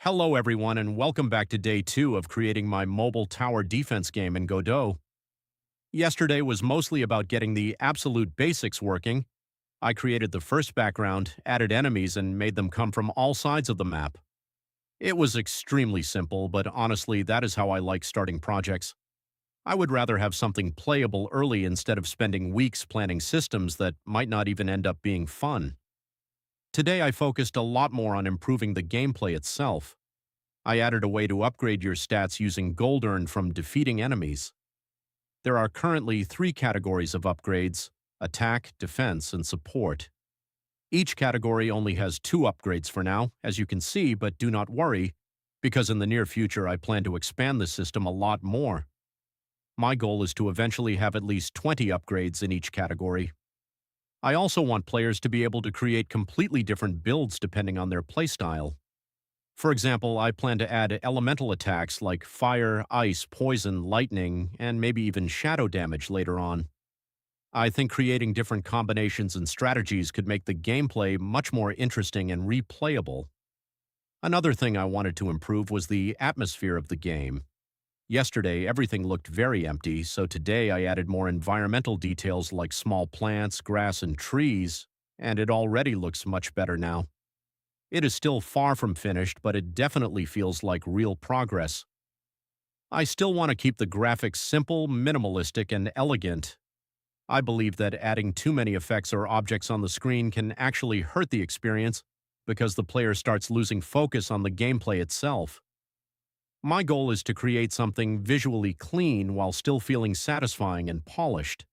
Hello, everyone, and welcome back to day 2 of creating my mobile tower defense game in Godot. Yesterday was mostly about getting the absolute basics working. I created the first background, added enemies, and made them come from all sides of the map. It was extremely simple, but honestly, that is how I like starting projects. I would rather have something playable early instead of spending weeks planning systems that might not even end up being fun. Today I focused a lot more on improving the gameplay itself. I added a way to upgrade your stats using gold earned from defeating enemies. There are currently 3 categories of upgrades: attack, defense, and support. Each category only has 2 upgrades for now, as you can see, but do not worry, because in the near future I plan to expand the system a lot more. My goal is to eventually have at least 20 upgrades in each category. I also want players to be able to create completely different builds depending on their playstyle. For example, I plan to add elemental attacks like fire, ice, poison, lightning, and maybe even shadow damage later on. I think creating different combinations and strategies could make the gameplay much more interesting and replayable. Another thing I wanted to improve was the atmosphere of the game. Yesterday, everything looked very empty, so today I added more environmental details like small plants, grass, and trees, and it already looks much better now. It is still far from finished, but it definitely feels like real progress. I still want to keep the graphics simple, minimalistic, and elegant. I believe that adding too many effects or objects on the screen can actually hurt the experience because the player starts losing focus on the gameplay itself. My goal is to create something visually clean while still feeling satisfying and polished.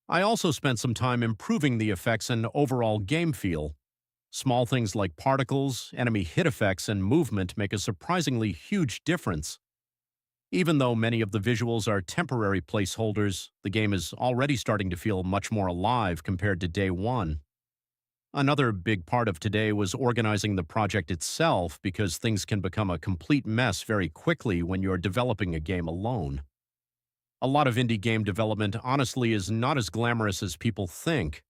I also spent some time improving the effects and overall game feel. Small things like particles, enemy hit effects, and movement make a surprisingly huge difference. Even though many of the visuals are temporary placeholders, the game is already starting to feel much more alive compared to day 1. Another big part of today was organizing the project itself because things can become a complete mess very quickly when you're developing a game alone. A lot of indie game development honestly is not as glamorous as people think.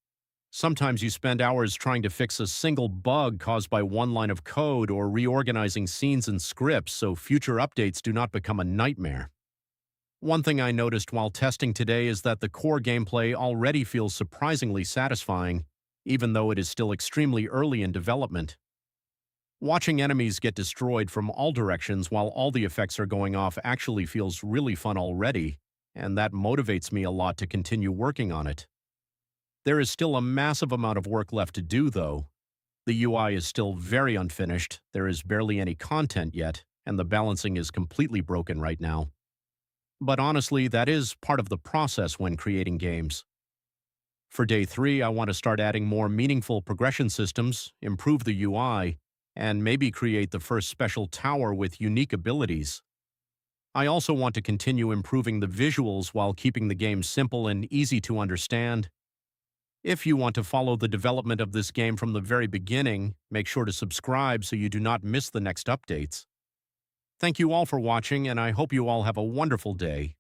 Sometimes you spend hours trying to fix a single bug caused by one line of code or reorganizing scenes and scripts so future updates do not become a nightmare. One thing I noticed while testing today is that the core gameplay already feels surprisingly satisfying, even though it is still extremely early in development. Watching enemies get destroyed from all directions while all the effects are going off actually feels really fun already, and that motivates me a lot to continue working on it. There is still a massive amount of work left to do, though. The UI is still very unfinished, there is barely any content yet, and the balancing is completely broken right now. But honestly, that is part of the process when creating games. For day 3, I want to start adding more meaningful progression systems, improve the UI, and maybe create the first special tower with unique abilities. I also want to continue improving the visuals while keeping the game simple and easy to understand. If you want to follow the development of this game from the very beginning, make sure to subscribe so you do not miss the next updates. Thank you all for watching, and I hope you all have a wonderful day.